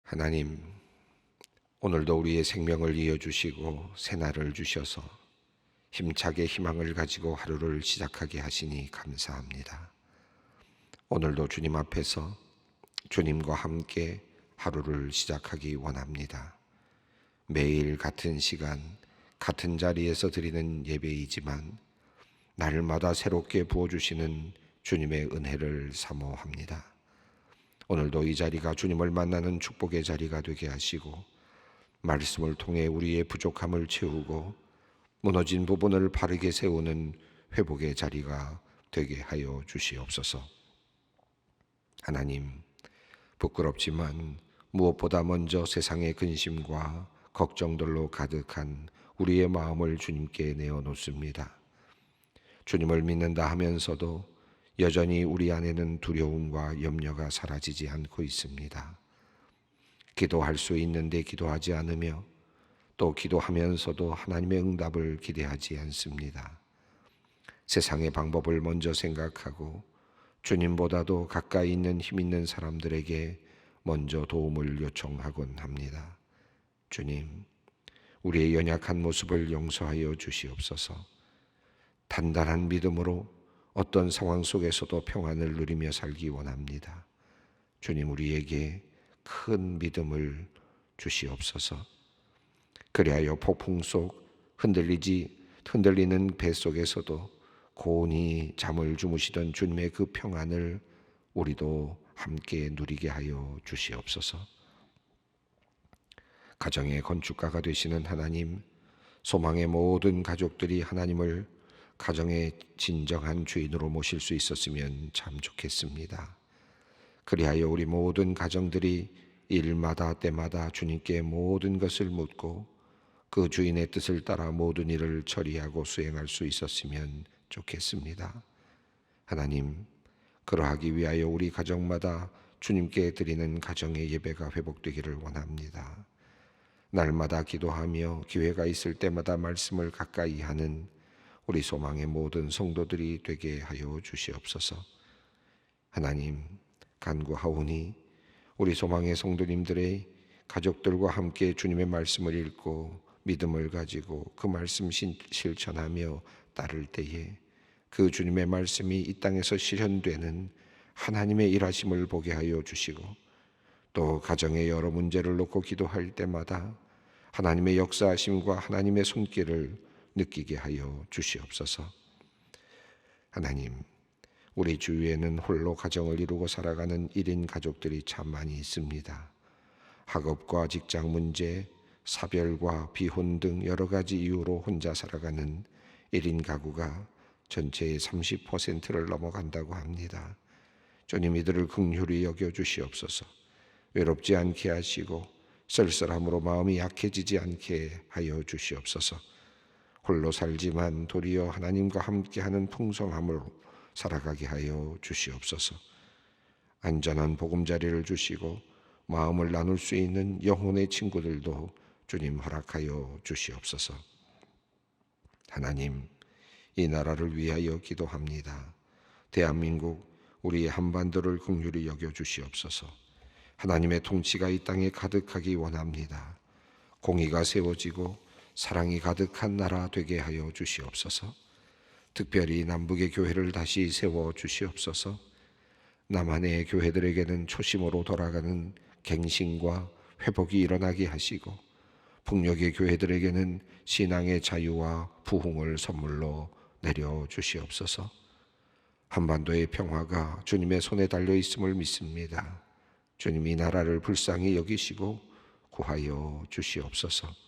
하나님, 오늘도 우리의 생명을 이어주시고 새날을 주셔서 힘차게 희망을 가지고 하루를 시작하게 하시니 감사합니다. 오늘도 주님 앞에서 주님과 함께 하루를 시작하기 원합니다. 매일 같은 시간, 같은 자리에서 드리는 예배이지만 날마다 새롭게 부어주시는 주님의 은혜를 사모합니다. 오늘도 이 자리가 주님을 만나는 축복의 자리가 되게 하시고 말씀을 통해 우리의 부족함을 채우고 무너진 부분을 바르게 세우는 회복의 자리가 되게 하여 주시옵소서. 하나님, 부끄럽지만 무엇보다 먼저 세상의 근심과 걱정들로 가득한 우리의 마음을 주님께 내어놓습니다. 주님을 믿는다 하면서도 여전히 우리 안에는 두려움과 염려가 사라지지 않고 있습니다. 기도할 수 있는데 기도하지 않으며 또 기도하면서도 하나님의 응답을 기대하지 않습니다. 세상의 방법을 먼저 생각하고 주님보다도 가까이 있는 힘 있는 사람들에게 먼저 도움을 요청하곤 합니다. 주님, 우리의 연약한 모습을 용서하여 주시옵소서. 단단한 믿음으로 어떤 상황 속에서도 평안을 누리며 살기 원합니다. 주님, 우리에게 큰 믿음을 주시옵소서. 그리하여 폭풍 속 흔들리는 배 속에서도 고온히 잠을 주무시던 주님의 그 평안을 우리도 함께 누리게 하여 주시옵소서. 가정의 건축가가 되시는 하나님, 소망의 모든 가족들이 하나님을 가정의 진정한 주인으로 모실 수 있었으면 참 좋겠습니다. 그리하여 우리 모든 가정들이 일마다 때마다 주님께 모든 것을 묻고 그 주인의 뜻을 따라 모든 일을 처리하고 수행할 수 있었으면 좋겠습니다. 하나님, 그러하기 위하여 우리 가정마다 주님께 드리는 가정의 예배가 회복되기를 원합니다. 날마다 기도하며 기회가 있을 때마다 말씀을 가까이 하는 우리 소망의 모든 성도들이 되게 하여 주시옵소서. 하나님, 간구하오니 우리 소망의 성도님들의 가족들과 함께 주님의 말씀을 읽고 믿음을 가지고 그 말씀 실천하며 따를 때에 그 주님의 말씀이 이 땅에서 실현되는 하나님의 일하심을 보게 하여 주시고 또 가정의 여러 문제를 놓고 기도할 때마다 하나님의 역사하심과 하나님의 손길을 느끼게 하여 주시옵소서. 하나님, 우리 주위에는 홀로 가정을 이루고 살아가는 1인 가족들이 참 많이 있습니다. 학업과 직장 문제, 사별과 비혼 등 여러 가지 이유로 혼자 살아가는 1인 가구가 전체의 30%를 넘어간다고 합니다. 주님, 이들을 긍휼히 여겨 주시옵소서. 외롭지 않게 하시고 쓸쓸함으로 마음이 약해지지 않게 하여 주시옵소서. 홀로 살지만 도리어 하나님과 함께하는 풍성함으로 살아가게 하여 주시옵소서. 안전한 보금자리를 주시고 마음을 나눌 수 있는 영혼의 친구들도 주님 허락하여 주시옵소서. 하나님, 이 나라를 위하여 기도합니다. 대한민국 우리의 한반도를 긍휼히 여겨 주시옵소서. 하나님의 통치가 이 땅에 가득하기 원합니다. 공의가 세워지고 사랑이 가득한 나라 되게 하여 주시옵소서. 특별히 남북의 교회를 다시 세워 주시옵소서. 남한의 교회들에게는 초심으로 돌아가는 갱신과 회복이 일어나게 하시고 북녘의 교회들에게는 신앙의 자유와 부흥을 선물로 내려 주시옵소서. 한반도의 평화가 주님의 손에 달려 있음을 믿습니다. 주님, 이 나라를 불쌍히 여기시고 구하여 주시옵소서.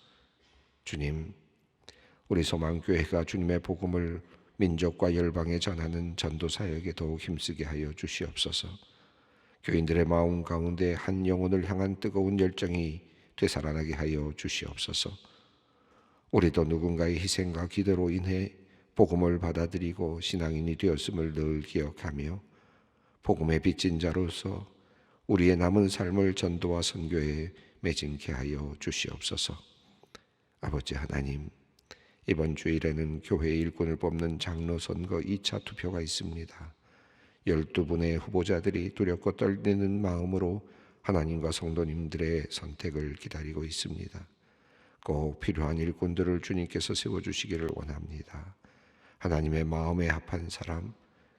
주님, 우리 소망교회가 주님의 복음을 민족과 열방에 전하는 전도사역에 더욱 힘쓰게 하여 주시옵소서. 교인들의 마음 가운데 한 영혼을 향한 뜨거운 열정이 되살아나게 하여 주시옵소서. 우리도 누군가의 희생과 기도로 인해 복음을 받아들이고 신앙인이 되었음을 늘 기억하며 복음의 빚진 자로서 우리의 남은 삶을 전도와 선교에 매진케 하여 주시옵소서. 아버지 하나님, 이번 주일에는 교회 일꾼을 뽑는 장로 선거 2차 투표가 있습니다. 12분의 후보자들이 두렵고 떨리는 마음으로 하나님과 성도님들의 선택을 기다리고 있습니다. 꼭 필요한 일꾼들을 주님께서 세워주시기를 원합니다. 하나님의 마음에 합한 사람,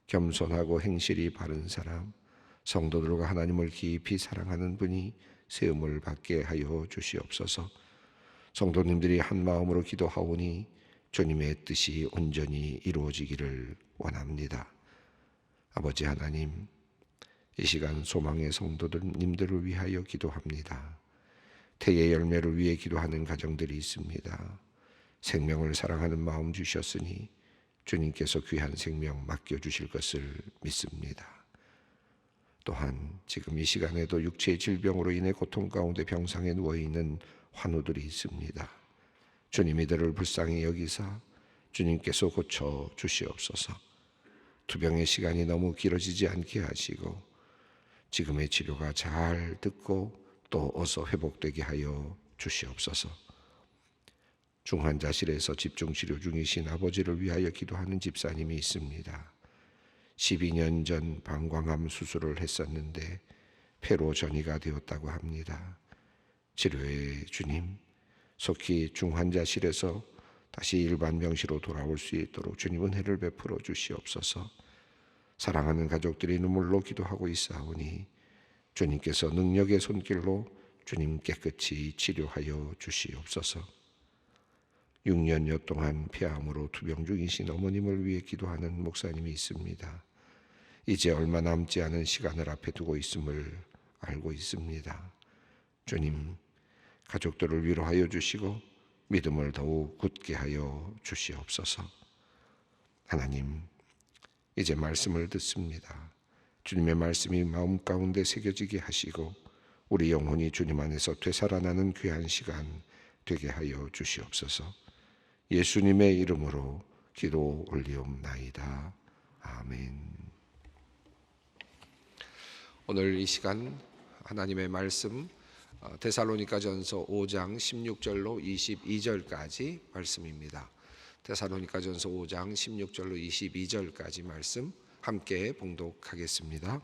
겸손하고 행실이 바른 사람, 성도들과 하나님을 깊이 사랑하는 분이 세움을 받게 하여 주시옵소서. 성도님들이 한 마음으로 기도하오니 주님의 뜻이 온전히 이루어지기를 원합니다. 아버지 하나님, 이 시간 소망의 성도님들을 위하여 기도합니다. 태의 열매를 위해 기도하는 가정들이 있습니다. 생명을 사랑하는 마음 주셨으니 주님께서 귀한 생명 맡겨주실 것을 믿습니다. 또한 지금 이 시간에도 육체의 질병으로 인해 고통 가운데 병상에 누워있는 환우들이 있습니다. 주님 이들을 불쌍히 여기사 주님께서 고쳐 주시옵소서. 투병의 시간이 너무 길어지지 않게 하시고 지금의 치료가 잘 듣고 또 어서 회복되게 하여 주시옵소서. 중환자실에서 집중치료 중이신 아버지를 위하여 기도하는 집사님이 있습니다. 12년 전 방광암 수술을 했었는데 폐로 전이가 되었다고 합니다. 치료의 주님, 속히 중환자실에서 다시 일반 병실로 돌아올 수 있도록 주님 은혜를 베풀어 주시옵소서. 사랑하는 가족들이 눈물로 기도하고 있사오니 주님께서 능력의 손길로 주님 깨끗이 치료하여 주시옵소서. 6년여 동안 폐암으로 투병 중이신 어머님을 위해 기도하는 목사님이 있습니다. 이제 얼마 남지 않은 시간을 앞에 두고 있음을 알고 있습니다. 주님, 가족들을 위로하여 주시고 믿음을 더욱 굳게 하여 주시옵소서. 하나님, 이제 말씀을 듣습니다. 주님의 말씀이 마음 가운데 새겨지게 하시고 우리 영혼이 주님 안에서 되살아나는 귀한 시간 되게 하여 주시옵소서. 예수님의 이름으로 기도 올리옵나이다. 아멘. 오늘 이 시간 하나님의 말씀 데살로니가전서 5장 16절로 22절까지 말씀입니다. 데살로니가전서 5장 16절로 22절까지 말씀 함께 봉독하겠습니다.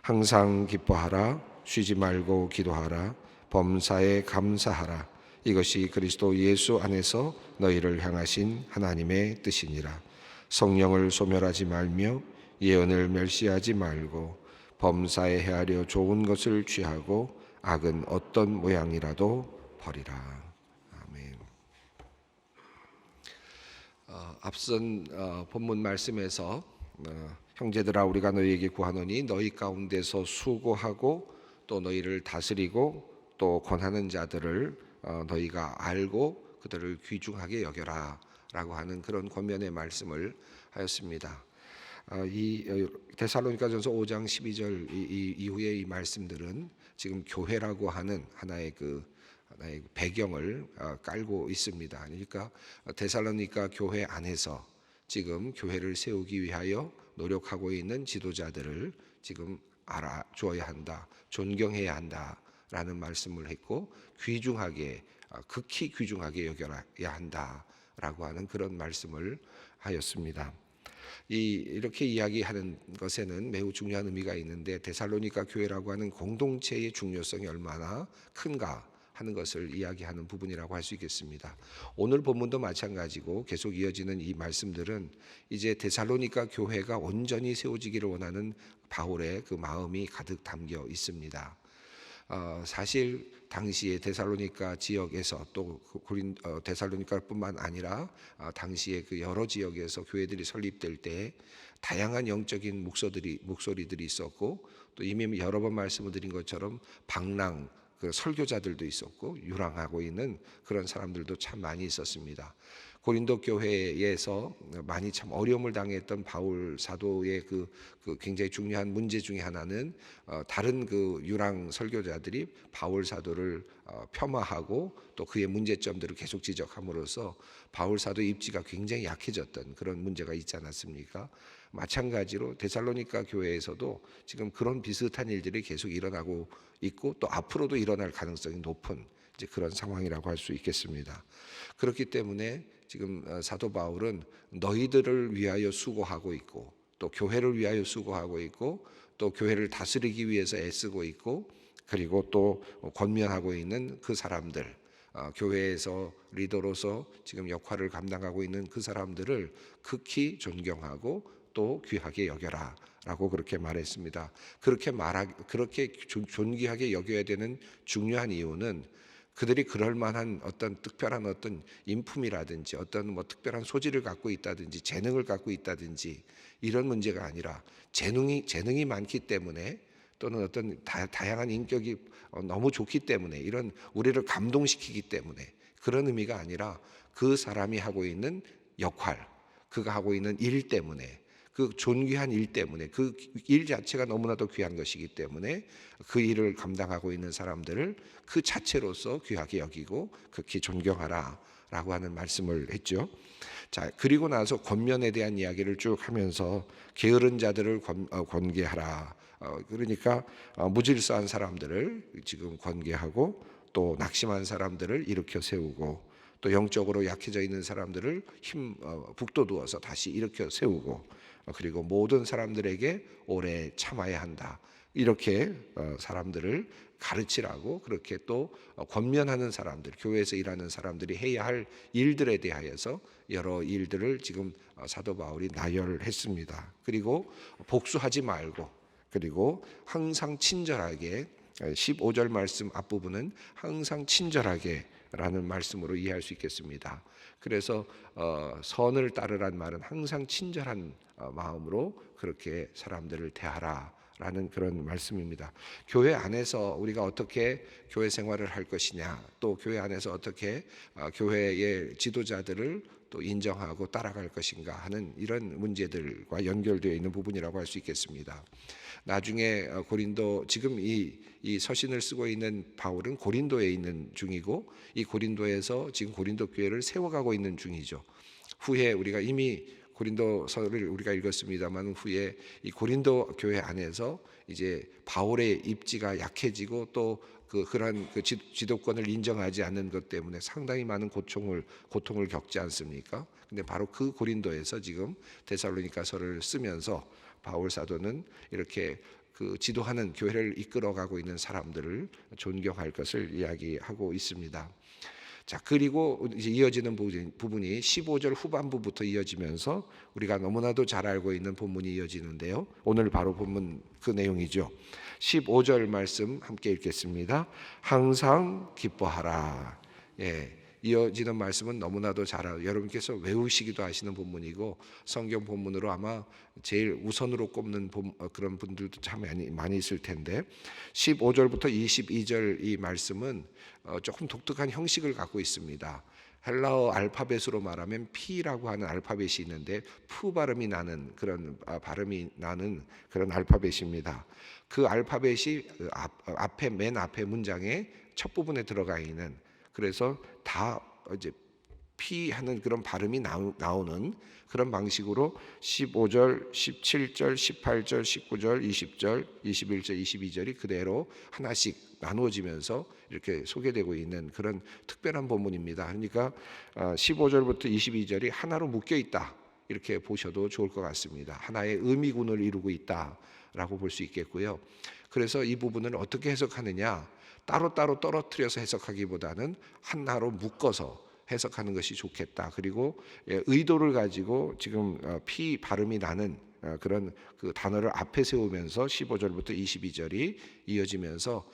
항상 기뻐하라, 쉬지 말고 기도하라, 범사에 감사하라. 이것이 그리스도 예수 안에서 너희를 향하신 하나님의 뜻이니라. 성령을 소멸하지 말며 예언을 멸시하지 말고 범사에 헤아려 좋은 것을 취하고 악은 어떤 모양이라도 버리라. 아멘. 앞선 본문 말씀에서 형제들아 우리가 너희에게 구하노니 너희 가운데서 수고하고 또 너희를 다스리고 또 권하는 자들을 너희가 알고 그들을 귀중하게 여겨라 라고 하는 그런 권면의 말씀을 하였습니다. 이 데살로니가전서 5장 12절 이후의 이 말씀들은 지금 교회라고 하는 하나의 배경을 깔고 있습니다. 그러니까 데살로니가 교회 안에서 지금 교회를 세우기 위하여 노력하고 있는 지도자들을 지금 알아줘야 한다, 존경해야 한다라는 말씀을 했고 귀중하게, 극히 귀중하게 여겨야 한다라고 하는 그런 말씀을 하였습니다. 이렇게 이야기하는 것에는 매우 중요한 의미가 있는데 데살로니가 교회라고 하는 공동체의 중요성이 얼마나 큰가 하는 것을 이야기하는 부분이라고 할 수 있겠습니다. 오늘 본문도 마찬가지고 계속 이어지는 이 말씀들은 이제 데살로니가 교회가 온전히 세워지기를 원하는 바울의 그 마음이 가득 담겨 있습니다. 사실 당시에 데살로니가 지역에서 또 데살로니가뿐만 아니라 당시에 그 여러 지역에서 교회들이 설립될 때 다양한 영적인 목소리들이 있었고 또 이미 여러 번 말씀을 드린 것처럼 방랑 그 설교자들도 있었고 유랑하고 있는 그런 사람들도 참 많이 있었습니다. 고린도 교회에서 많이 참 어려움을 당했던 바울 사도의 그 굉장히 중요한 문제 중에 하나는 다른 그 유랑 설교자들이 바울 사도를 폄하하고 또 그의 문제점들을 계속 지적함으로써 바울 사도의 입지가 굉장히 약해졌던 그런 문제가 있지 않았습니까? 마찬가지로 데살로니가 교회에서도 지금 그런 비슷한 일들이 계속 일어나고 있고 또 앞으로도 일어날 가능성이 높은 이제 그런 상황이라고 할 수 있겠습니다. 그렇기 때문에 지금 사도 바울은 너희들을 위하여 수고하고 있고 또 교회를 위하여 수고하고 있고 또 교회를 다스리기 위해서 애쓰고 있고 그리고 또 권면하고 있는 그 사람들, 교회에서 리더로서 지금 역할을 감당하고 있는 그 사람들을 극히 존경하고 또 귀하게 여겨라 라고 그렇게 말했습니다. 그렇게 존귀하게 여겨야 되는 중요한 이유는 그들이 그럴 만한 어떤 특별한 어떤 인품이라든지 어떤 뭐 특별한 소질을 갖고 있다든지 재능을 갖고 있다든지 이런 문제가 아니라 재능이 많기 때문에, 또는 어떤 다양한 인격이 너무 좋기 때문에, 이런 우리를 감동시키기 때문에, 그런 의미가 아니라 그 사람이 하고 있는 역할, 그가 하고 있는 일 때문에, 그 존귀한 일 때문에, 그 일 자체가 너무나도 귀한 것이기 때문에 그 일을 감당하고 있는 사람들을 그 자체로서 귀하게 여기고 극히 존경하라 라고 하는 말씀을 했죠. 자, 그리고 나서 권면에 대한 이야기를 쭉 하면서 게으른 자들을 권계하라. 그러니까 무질서한 사람들을 지금 권계하고, 또 낙심한 사람들을 일으켜 세우고, 또 영적으로 약해져 있는 사람들을 북돋우어서 다시 일으켜 세우고, 그리고 모든 사람들에게 오래 참아야 한다. 이렇게 사람들을 가르치라고 그렇게 또 권면하는 사람들, 교회에서 일하는 사람들이 해야 할 일들에 대하여서 여러 일들을 지금 사도 바울이 나열했습니다. 그리고 복수하지 말고, 그리고 항상 친절하게, 15절 말씀 앞부분은 항상 친절하게 라는 말씀으로 이해할 수 있겠습니다. 그래서 선을 따르란 말은 항상 친절한 마음으로 그렇게 사람들을 대하라 라는 그런 말씀입니다. 교회 안에서 우리가 어떻게 교회 생활을 할 것이냐, 또 교회 안에서 어떻게 교회의 지도자들을 또 인정하고 따라갈 것인가 하는 이런 문제들과 연결되어 있는 부분이라고 할 수 있겠습니다. 나중에 고린도, 지금 이 서신을 쓰고 있는 바울은 고린도에 있는 중이고, 이 고린도에서 지금 고린도 교회를 세워가고 있는 중이죠. 후에 우리가 이미 고린도서를 우리가 읽었습니다만, 후에 이 고린도 교회 안에서 이제 바울의 입지가 약해지고, 또 그러한 지도권을 인정하지 않는 것 때문에 상당히 많은 고통을 겪지 않습니까? 근데 바로 그 고린도에서 지금 데살로니가서를 쓰면서 바울 사도는 이렇게 그 지도하는, 교회를 이끌어가고 있는 사람들을 존경할 것을 이야기하고 있습니다. 자, 그리고 이제 이어지는 부분이 15절 후반부부터 이어지면서 우리가 너무나도 잘 알고 있는 본문이 이어지는데요. 오늘 바로 본문 그 내용이죠. 15절 말씀 함께 읽겠습니다. 항상 기뻐하라. 이어지는 말씀은 너무나도 잘 알고 여러분께서 외우시기도 하시는 본문이고, 성경 본문으로 아마 제일 우선으로 꼽는 그런 분들도 참 많이 있을 텐데, 15절부터 22절 이 말씀은 조금 독특한 형식을 갖고 있습니다. 헬라어 알파벳으로 말하면 P라고 하는 알파벳이 있는데, 푸 발음이 나는 그런 그런 알파벳입니다. 그 알파벳이 맨 앞에 문장의 첫 부분에 들어가 있는, 그래서 다 이제 P 하는 그런 발음이 나오는 그런 방식으로 15절, 17절, 18절, 19절, 20절, 21절, 22절이 그대로 하나씩 나누어지면서 이렇게 소개되고 있는 그런 특별한 본문입니다. 그러니까 15절부터 22절이 하나로 묶여 있다, 이렇게 보셔도 좋을 것 같습니다. 하나의 의미군을 이루고 있다라고 볼 수 있겠고요. 그래서 이 부분을 어떻게 해석하느냐, 따로따로 떨어뜨려서 해석하기보다는 하나로 묶어서 해석하는 것이 좋겠다. 그리고 의도를 가지고 지금 피 발음이 나는 그런 그 단어를 앞에 세우면서 15절부터 22절이 이어지면서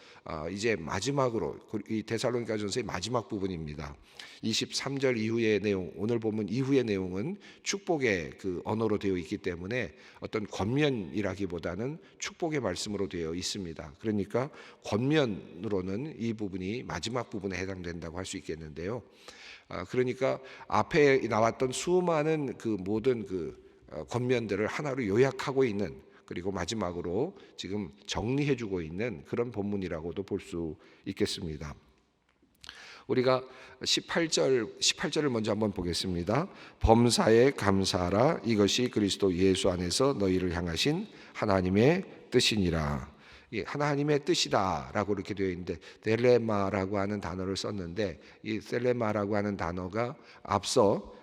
이제 마지막으로, 이 데살로니가전서의 마지막 부분입니다. 23절 이후의 내용, 오늘 본문 이후의 내용은 축복의 그 언어로 되어 있기 때문에 어떤 권면이라기보다는 축복의 말씀으로 되어 있습니다. 그러니까 권면으로는 이 부분이 마지막 부분에 해당된다고 할 수 있겠는데요. 그러니까 앞에 나왔던 수많은 그 모든 권면들을 하나로 요약하고 있는, 그리고 마지막으로 지금 정리해주고 있는 그런 본문이라고도 볼 수 있겠습니다. 우리가 18절을 먼저 한번 보겠습니다. 범사에 감사하라. 이것이 그리스도 예수 안에서 너희를 향하신 하나님의 뜻이니라. 하나님의 뜻이다라고 이렇게 되어 있는데, 델레마라고 하는 단어를 썼는데, 이 델레마라고 하는 단어가 앞서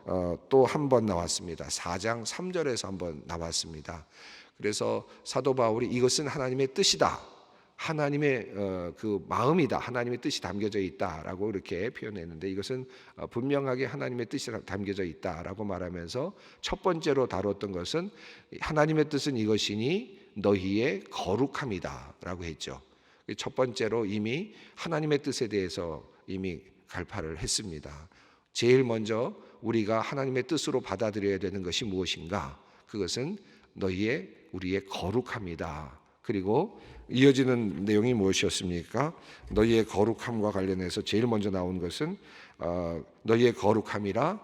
또 한 번 나왔습니다. 4장 3절에서 한 번 나왔습니다. 그래서 사도 바울이 이것은 하나님의 뜻이다 하나님의 그 마음이다, 하나님의 뜻이 담겨져 있다라고 이렇게 표현했는데, 이것은 분명하게 하나님의 뜻이 담겨져 있다라고 말하면서 첫 번째로 다뤘던 것은 하나님의 뜻은 이것이니 너희의 거룩함이다라고 했죠. 첫 번째로 이미 하나님의 뜻에 대해서 이미 갈파를 했습니다. 제일 먼저 우리가 하나님의 뜻으로 받아들여야 되는 것이 무엇인가? 그것은 우리의 거룩함이다. 그리고 이어지는 내용이 무엇이었습니까? 너희의 거룩함과 관련해서 제일 먼저 나온 것은 너희의 거룩함이라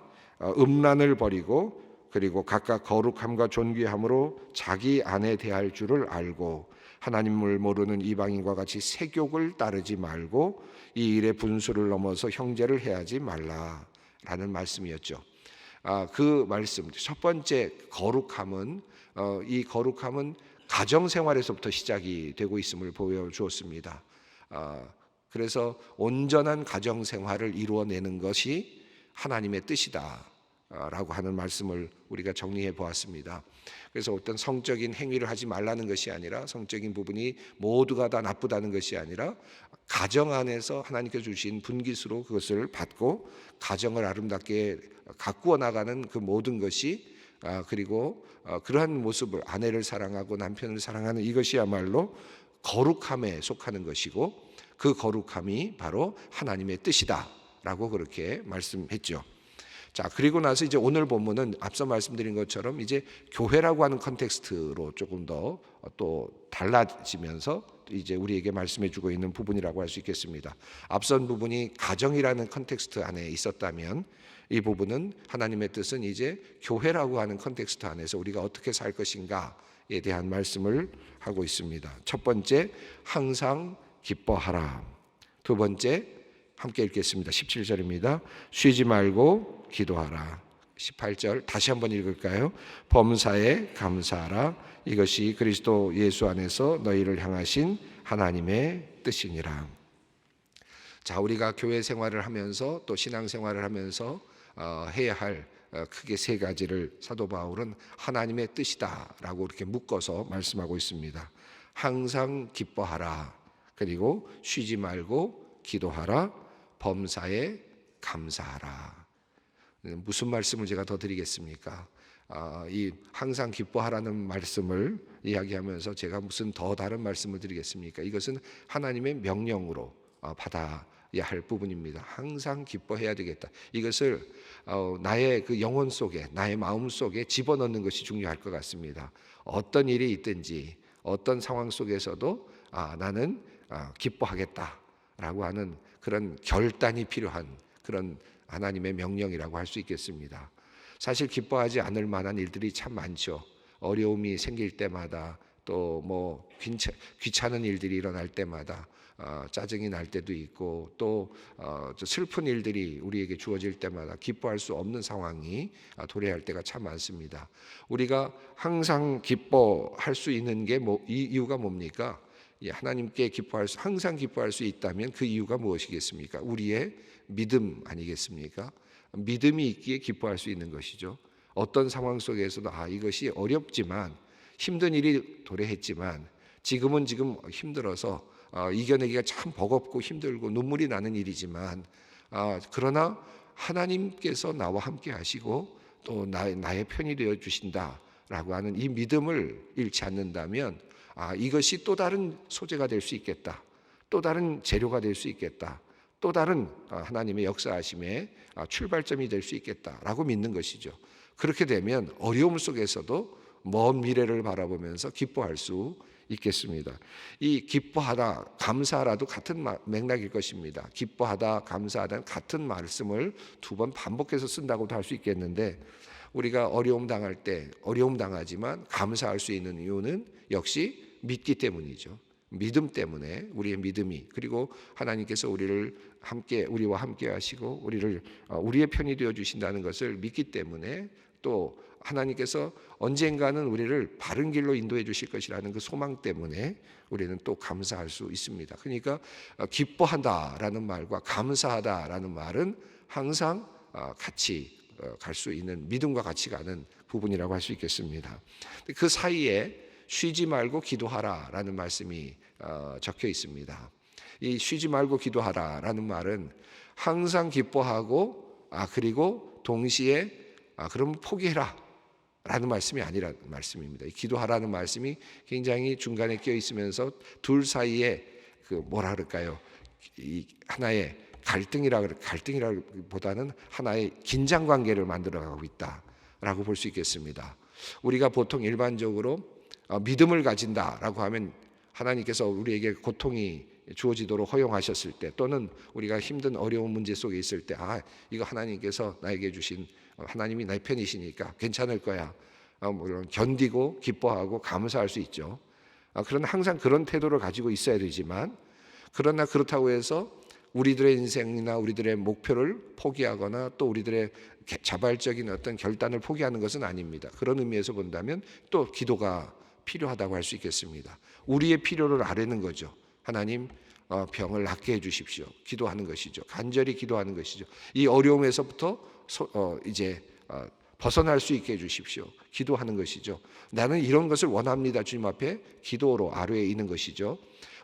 음란을 버리고, 그리고 각각 거룩함과 존귀함으로 자기 안에 대할 줄을 알고 하나님을 모르는 이방인과 같이 세욕을 따르지 말고 이 일의 분수를 넘어서 형제를 해하지 말라라는 말씀이었죠. 그 말씀, 첫 번째 거룩함은 이 거룩함은 가정생활에서부터 시작이 되고 있음을 보여주었습니다. 그래서 온전한 가정생활을 이루어내는 것이 하나님의 뜻이다 라고 하는 말씀을 우리가 정리해 보았습니다. 그래서 어떤 성적인 행위를 하지 말라는 것이 아니라, 성적인 부분이 모두가 다 나쁘다는 것이 아니라, 가정 안에서 하나님께서 주신 분깃으로 그것을 받고 가정을 아름답게 가꾸어 나가는 그 모든 것이, 그리고 그러한 모습을, 아내를 사랑하고 남편을 사랑하는 이것이야말로 거룩함에 속하는 것이고, 그 거룩함이 바로 하나님의 뜻이다 라고 그렇게 말씀했죠. 자, 그리고 나서 이제 오늘 본문은 앞서 말씀드린 것처럼 이제 교회라고 하는 컨텍스트로 조금 더 또 달라지면서 이제 우리에게 말씀해 주고 있는 부분이라고 할 수 있겠습니다. 앞선 부분이 가정이라는 컨텍스트 안에 있었다면, 이 부분은 하나님의 뜻은 이제 교회라고 하는 컨텍스트 안에서 우리가 어떻게 살 것인가에 대한 말씀을 하고 있습니다. 첫 번째, 항상 기뻐하라. 두 번째, 함께 읽겠습니다. 17절입니다. 쉬지 말고 기도하라. 18절 다시 한번 읽을까요? 범사에 감사하라. 이것이 그리스도 예수 안에서 너희를 향하신 하나님의 뜻이니라. 자, 우리가 교회 생활을 하면서 또 신앙 생활을 하면서 해야 할 크게 세 가지를 사도 바울은 하나님의 뜻이다라고 이렇게 묶어서 말씀하고 있습니다. 항상 기뻐하라. 그리고 쉬지 말고 기도하라. 범사에 감사하라. 무슨 말씀을 제가 더 드리겠습니까? 이 항상 기뻐하라는 말씀을 이야기하면서 제가 무슨 더 다른 말씀을 드리겠습니까? 이것은 하나님의 명령으로 받아야 할 부분입니다. 항상 기뻐해야 되겠다. 이것을 나의 그 영혼 속에, 나의 마음 속에 집어넣는 것이 중요할 것 같습니다. 어떤 일이 있든지 어떤 상황 속에서도 나는 기뻐하겠다라고 하는 그런 결단이 필요한 그런 하나님의 명령이라고 할 수 있겠습니다. 사실 기뻐하지 않을 만한 일들이 참 많죠. 어려움이 생길 때마다, 또 뭐 귀찮은 일들이 일어날 때마다 짜증이 날 때도 있고, 또 슬픈 일들이 우리에게 주어질 때마다 기뻐할 수 없는 상황이 도래할 때가 참 많습니다. 우리가 항상 기뻐할 수 있는 게 이유가 뭡니까? 하나님께 항상 기뻐할 수 있다면 그 이유가 무엇이겠습니까? 우리의 믿음 아니겠습니까? 믿음이 있기에 기뻐할 수 있는 것이죠. 어떤 상황 속에서도 이것이 어렵지만, 힘든 일이 도래했지만, 지금 힘들어서 이겨내기가 참 버겁고 힘들고 눈물이 나는 일이지만, 그러나 하나님께서 나와 함께 하시고 또 나의 편이 되어 주신다라고 하는 이 믿음을 잃지 않는다면, 이것이 또 다른 소재가 될 수 있겠다, 또 다른 재료가 될 수 있겠다, 또 다른 하나님의 역사하심의 출발점이 될 수 있겠다라고 믿는 것이죠. 그렇게 되면 어려움 속에서도 먼 미래를 바라보면서 기뻐할 수 있겠습니다. 이 기뻐하다, 감사하라도 같은 맥락일 것입니다. 기뻐하다, 감사하다는 같은 말씀을 두 번 반복해서 쓴다고도 할 수 있겠는데, 우리가 어려움 당할 때 어려움 당하지만 감사할 수 있는 이유는 역시 믿기 때문이죠. 믿음 때문에, 우리의 믿음이, 그리고 하나님께서 우리와 함께 하시고 우리의 편이 되어 주신다는 것을 믿기 때문에, 또 하나님께서 언젠가는 우리를 바른 길로 인도해 주실 것이라는 그 소망 때문에 우리는 또 감사할 수 있습니다. 그러니까 기뻐한다라는 말과 감사하다라는 말은 항상 같이 갈 수 있는, 믿음과 같이 가는 부분이라고 할 수 있겠습니다. 그 사이에 쉬지 말고 기도하라라는 말씀이 적혀 있습니다. 이 쉬지 말고 기도하라라는 말은 항상 기뻐하고 그리고 동시에 그럼 포기해라 라는 말씀이 아니라는 말씀입니다. 기도하라는 말씀이 굉장히 중간에 끼어 있으면서 둘 사이에 뭐라 그럴까요? 이 하나의 갈등이라기보다는 하나의 긴장 관계를 만들어가고 있다라고 볼 수 있겠습니다. 우리가 보통 일반적으로 믿음을 가진다라고 하면 하나님께서 우리에게 고통이 주어지도록 허용하셨을 때, 또는 우리가 힘든 어려운 문제 속에 있을 때 이거 하나님께서 나에게 주신, 하나님이 나의 편이시니까 괜찮을 거야, 물론 견디고 기뻐하고 감사할 수 있죠. 그러나 항상 그런 태도를 가지고 있어야 되지만, 그러나 그렇다고 해서 우리들의 인생이나 우리들의 목표를 포기하거나 또 우리들의 자발적인 어떤 결단을 포기하는 것은 아닙니다. 그런 의미에서 본다면 또 기도가 필요하다고 할 수 있겠습니다. 우리의 필요를 아뢰는 거죠. 하나님, 병을 낫게 해주십시오. 기도하는 것이죠. 간절히 기도하는 것이죠. 이 어려움에서부터 이제 벗어날 수 있게 해주십시오. 기도하는 것이죠. 나는 이런 것을 원합니다. 주님 앞에 기도로 아뢰어 있는 것이죠.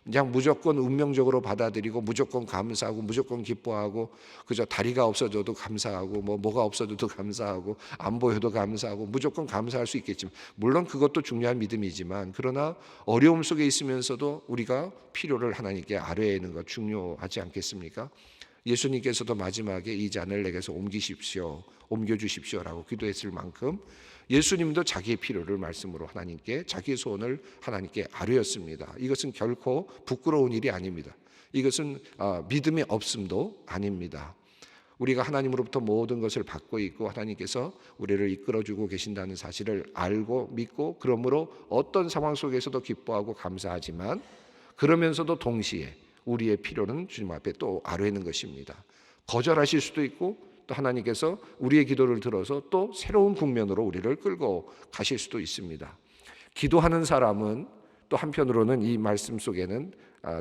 그냥 무조건 운명적으로 받아들이고 무조건 감사하고 무조건 기뻐하고 그저 다리가 없어져도 감사하고 뭐가 없어져도 감사하고 안 보여도 감사하고 무조건 감사할 수 있겠지만, 물론 그것도 중요한 믿음이지만, 그러나 어려움 속에 있으면서도 우리가 필요를 하나님께 아뢰는 것 중요하지 않겠습니까? 예수님께서도 마지막에 이 잔을 내게서 옮겨주십시오라고 기도했을 만큼 예수님도 자기의 필요를 말씀으로 하나님께, 자기의 소원을 하나님께 아뢰었습니다. 이것은 결코 부끄러운 일이 아닙니다. 이것은 믿음의 없음도 아닙니다. 우리가 하나님으로부터 모든 것을 받고 있고 하나님께서 우리를 이끌어주고 계신다는 사실을 알고 믿고, 그러므로 어떤 상황 속에서도 기뻐하고 감사하지만, 그러면서도 동시에 우리의 필요는 주님 앞에 또 아뢰는 것입니다. 거절하실 수도 있고, 또 하나님께서 우리의 기도를 들어서 또 새로운 국면으로 우리를 끌고 가실 수도 있습니다. 기도하는 사람은 또 한편으로는 이 말씀 속에는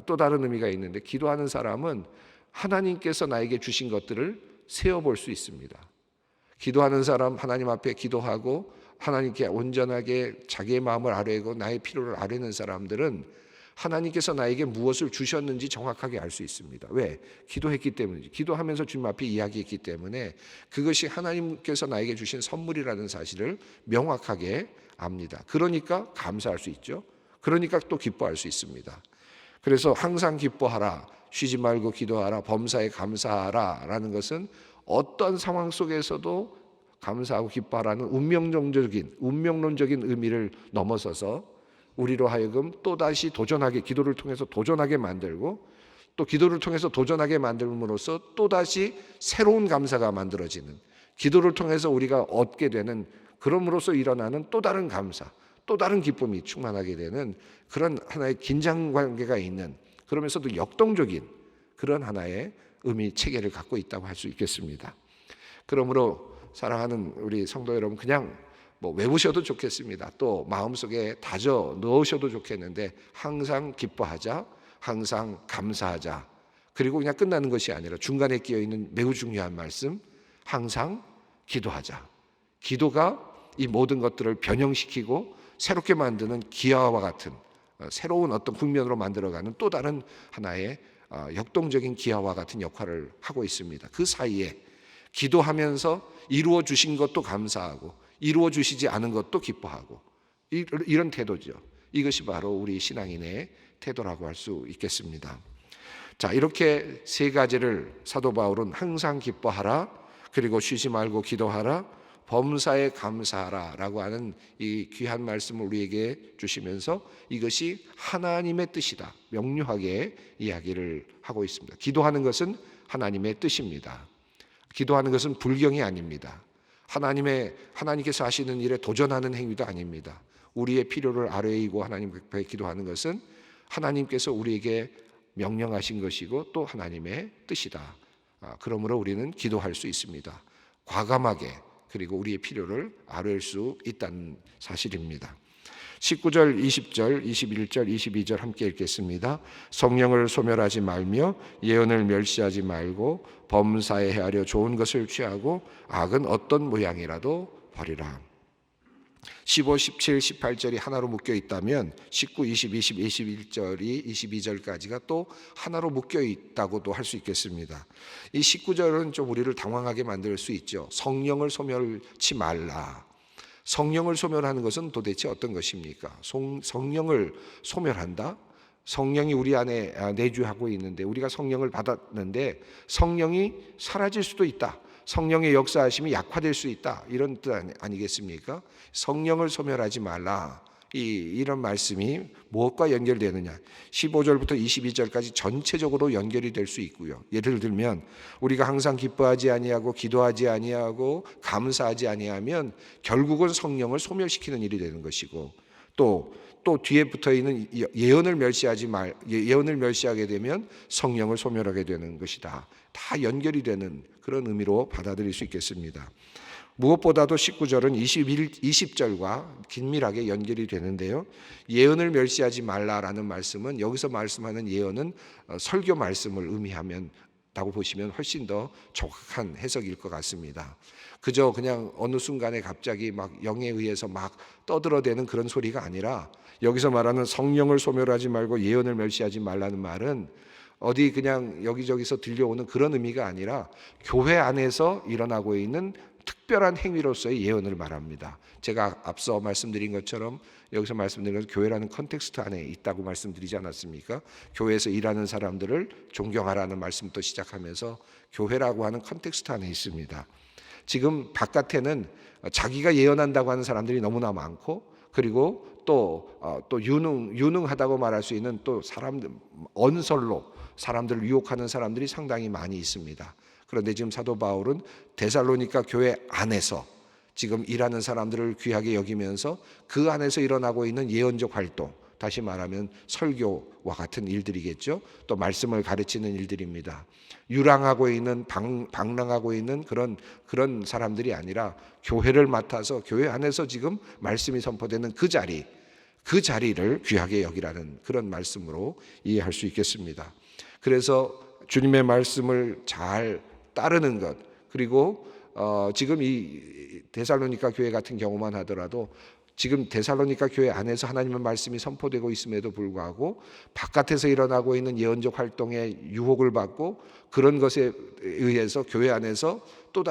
또 다른 의미가 있는데, 기도하는 사람은 하나님께서 나에게 주신 것들을 세어볼 수 있습니다. 기도하는 사람, 하나님 앞에 기도하고 하나님께 온전하게 자기의 마음을 아뢰고 나의 필요를 아뢰는 사람들은 하나님께서 나에게 무엇을 주셨는지 정확하게 알 수 있습니다. 왜? 기도했기 때문이지. 기도하면서 주님 앞에 이야기했기 때문에 그것이 하나님께서 나에게 주신 선물이라는 사실을 명확하게 압니다. 그러니까 감사할 수 있죠. 그러니까 또 기뻐할 수 있습니다. 그래서 항상 기뻐하라, 쉬지 말고 기도하라, 범사에 감사하라 라는 것은 어떤 상황 속에서도 감사하고 기뻐하라는 운명론적인 의미를 넘어서서 우리로 하여금 또다시 도전하게, 기도를 통해서 도전하게 만들고, 또 기도를 통해서 도전하게 만들므로써 또다시 새로운 감사가 만들어지는, 기도를 통해서 우리가 얻게 되는, 그럼으로써 일어나는 또 다른 감사, 또 다른 기쁨이 충만하게 되는 그런 하나의 긴장 관계가 있는, 그러면서도 역동적인 그런 하나의 의미 체계를 갖고 있다고 할 수 있겠습니다. 그러므로 사랑하는 우리 성도 여러분, 그냥 외우셔도 좋겠습니다. 또 마음속에 다져 넣으셔도 좋겠는데, 항상 기뻐하자, 항상 감사하자, 그리고 그냥 끝나는 것이 아니라 중간에 끼어 있는 매우 중요한 말씀, 항상 기도하자. 기도가 이 모든 것들을 변형시키고 새롭게 만드는 기아와 같은 새로운 어떤 국면으로 만들어가는 또 다른 하나의 역동적인 기아와 같은 역할을 하고 있습니다. 그 사이에 기도하면서 이루어 주신 것도 감사하고 이루어 주시지 않은 것도 기뻐하고, 이런 태도죠. 이것이 바로 우리 신앙인의 태도라고 할 수 있겠습니다. 자, 이렇게 세 가지를 사도 바울은 항상 기뻐하라, 그리고 쉬지 말고 기도하라, 범사에 감사하라 라고 하는 이 귀한 말씀을 우리에게 주시면서 이것이 하나님의 뜻이다 명료하게 이야기를 하고 있습니다. 기도하는 것은 하나님의 뜻입니다. 기도하는 것은 불경이 아닙니다. 하나님께서 하시는 일에 도전하는 행위도 아닙니다. 우리의 필요를 아뢰이고 하나님 앞에 기도하는 것은 하나님께서 우리에게 명령하신 것이고 또 하나님의 뜻이다. 그러므로 우리는 기도할 수 있습니다. 과감하게, 그리고 우리의 필요를 아뢰일 수 있다는 사실입니다. 19절, 20절, 21절, 22절 함께 읽겠습니다. 성령을 소멸하지 말며 예언을 멸시하지 말고 범사에 헤아려 좋은 것을 취하고 악은 어떤 모양이라도 버리라. 15, 17, 18절이 하나로 묶여 있다면 19, 20, 21절이 22절까지가 또 하나로 묶여 있다고도 할 수 있겠습니다. 이 19절은 좀 우리를 당황하게 만들 수 있죠. 성령을 소멸치 말라. 성령을 소멸하는 것은 도대체 어떤 것입니까? 성령을 소멸한다? 성령이 우리 안에 내주하고 있는데, 우리가 성령을 받았는데 성령이 사라질 수도 있다. 성령의 역사하심이 약화될 수 있다. 이런 뜻 아니겠습니까? 성령을 소멸하지 말라. 이런 말씀이 무엇과 연결되느냐? 15절부터 22절까지 전체적으로 연결이 될 수 있고요. 예를 들면 우리가 항상 기뻐하지 아니하고 기도하지 아니하고 감사하지 아니하면 결국은 성령을 소멸시키는 일이 되는 것이고, 또 뒤에 붙어 있는 예언을 멸시하게 되면 성령을 소멸하게 되는 것이다. 다 연결이 되는 그런 의미로 받아들일 수 있겠습니다. 무엇보다도 19절은 20절과 긴밀하게 연결이 되는데요. 예언을 멸시하지 말라라는 말씀은, 여기서 말씀하는 예언은 설교 말씀을 의미한다고 보시면 훨씬 더 정확한 해석일 것 같습니다. 그저 그냥 어느 순간에 갑자기 막 영에 의해서 막 떠들어대는 그런 소리가 아니라, 여기서 말하는 성령을 소멸하지 말고 예언을 멸시하지 말라는 말은 어디 그냥 여기저기서 들려오는 그런 의미가 아니라 교회 안에서 일어나고 있는 특별한 행위로서의 예언을 말합니다. 제가 앞서 말씀드린 것처럼 여기서 말씀드린 것은 교회라는 컨텍스트 안에 있다고 말씀드리지 않았습니까? 교회에서 일하는 사람들을 존경하라는 말씀부터 시작하면서 교회라고 하는 컨텍스트 안에 있습니다. 지금 바깥에는 자기가 예언한다고 하는 사람들이 너무나 많고, 그리고 또 유능하다고 말할 수 있는 또 사람들, 언설로 사람들을 유혹하는 사람들이 상당히 많이 있습니다. 그런데 지금 사도 바울은 데살로니가 교회 안에서 지금 일하는 사람들을 귀하게 여기면서 그 안에서 일어나고 있는 예언적 활동, 다시 말하면 설교와 같은 일들이겠죠. 또 말씀을 가르치는 일들입니다. 유랑하고 있는 방랑하고 있는 그런 사람들이 아니라 교회를 맡아서 교회 안에서 지금 말씀이 선포되는 그 자리를 귀하게 여기라는 그런 말씀으로 이해할 수 있겠습니다. 그래서 주님의 말씀을 잘 따르는 것, 그리고 지금 이 데살로니가 교회 같은 경우만 하더라도 지금 데살로니가 교회 안에서 하나님의 말씀이 선포되고 있음에도 불구하고 바깥에서 일어나고 있는 예언적 활동에 유혹을 받고, 그런 것에 의해서 교회 안에서 또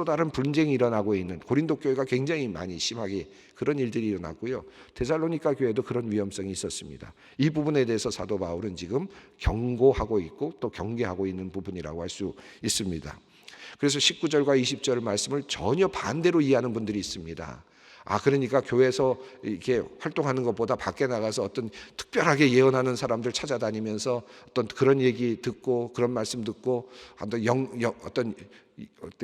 다른 분쟁이 일어나고 있는 고린도 교회가 굉장히 많이 심하게 그런 일들이 일어났고요. 데살로니가 교회도 그런 위험성이 있었습니다. 이 부분에 대해서 사도 바울은 지금 경고하고 있고 또 경계하고 있는 부분이라고 할 수 있습니다. 그래서 19절과 20절 말씀을 전혀 반대로 이해하는 분들이 있습니다. 그러니까 교회에서 이렇게 활동하는 것보다 밖에 나가서 어떤 특별하게 예언하는 사람들 찾아다니면서 어떤 그런 얘기 듣고 그런 말씀 듣고 어떤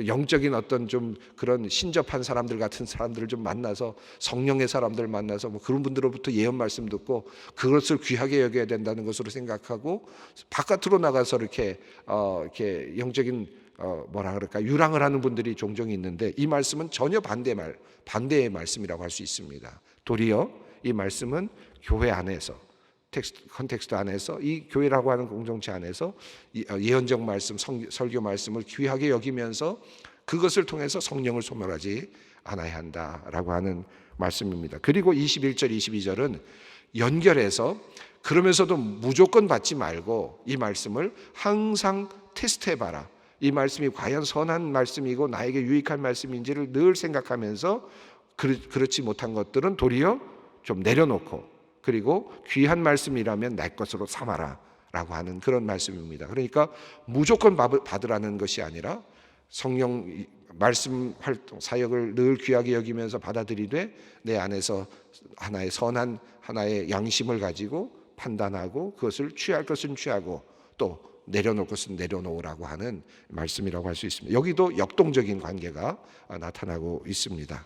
영적인 어떤 좀 그런 신접한 사람들 같은 사람들을 좀 만나서, 성령의 사람들을 만나서 뭐 그런 분들로부터 예언 말씀 듣고 그것을 귀하게 여겨야 된다는 것으로 생각하고 바깥으로 나가서 이렇게 영적인 유랑을 하는 분들이 종종 있는데, 이 말씀은 전혀 반대의 말씀이라고 할 수 있습니다. 도리어 이 말씀은 교회 안에서, 컨텍스트 안에서, 이 교회라고 하는 공동체 안에서 예언적 말씀, 설교 말씀을 귀하게 여기면서 그것을 통해서 성령을 소멸하지 않아야 한다라고 하는 말씀입니다. 그리고 21절, 22절은 연결해서 그러면서도 무조건 받지 말고 이 말씀을 항상 테스트해봐라. 이 말씀이 과연 선한 말씀이고 나에게 유익한 말씀인지를 늘 생각하면서 그렇지 못한 것들은 도리어 좀 내려놓고, 그리고 귀한 말씀이라면 내 것으로 삼아라 라고 하는 그런 말씀입니다. 그러니까 무조건 받으라는 것이 아니라 성령 말씀 활동 사역을 늘 귀하게 여기면서 받아들이되 내 안에서 하나의 선한 하나의 양심을 가지고 판단하고 그것을 취할 것은 취하고 또 내려놓을 것은 내려놓으라고 하는 말씀이라고 할 수 있습니다. 여기도 역동적인 관계가 나타나고 있습니다.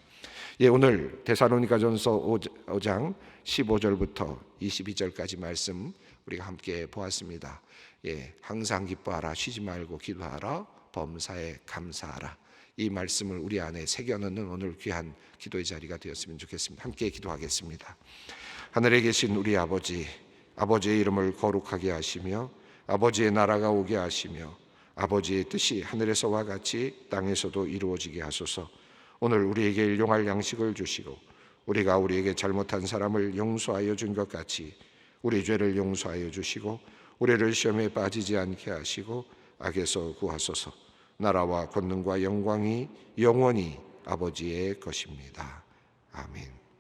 오늘 데살로니가전서 5장 15절부터 22절까지 말씀 우리가 함께 보았습니다. 항상 기뻐하라, 쉬지 말고 기도하라, 범사에 감사하라. 이 말씀을 우리 안에 새겨넣는 오늘 귀한 기도의 자리가 되었으면 좋겠습니다. 함께 기도하겠습니다. 하늘에 계신 우리 아버지, 아버지의 이름을 거룩하게 하시며 아버지의 나라가 오게 하시며 아버지의 뜻이 하늘에서와 같이 땅에서도 이루어지게 하소서. 오늘 우리에게 일용할 양식을 주시고 우리가 우리에게 잘못한 사람을 용서하여 준 것 같이 우리 죄를 용서하여 주시고 우리를 시험에 빠지지 않게 하시고 악에서 구하소서. 나라와 권능과 영광이 영원히 아버지의 것입니다. 아멘.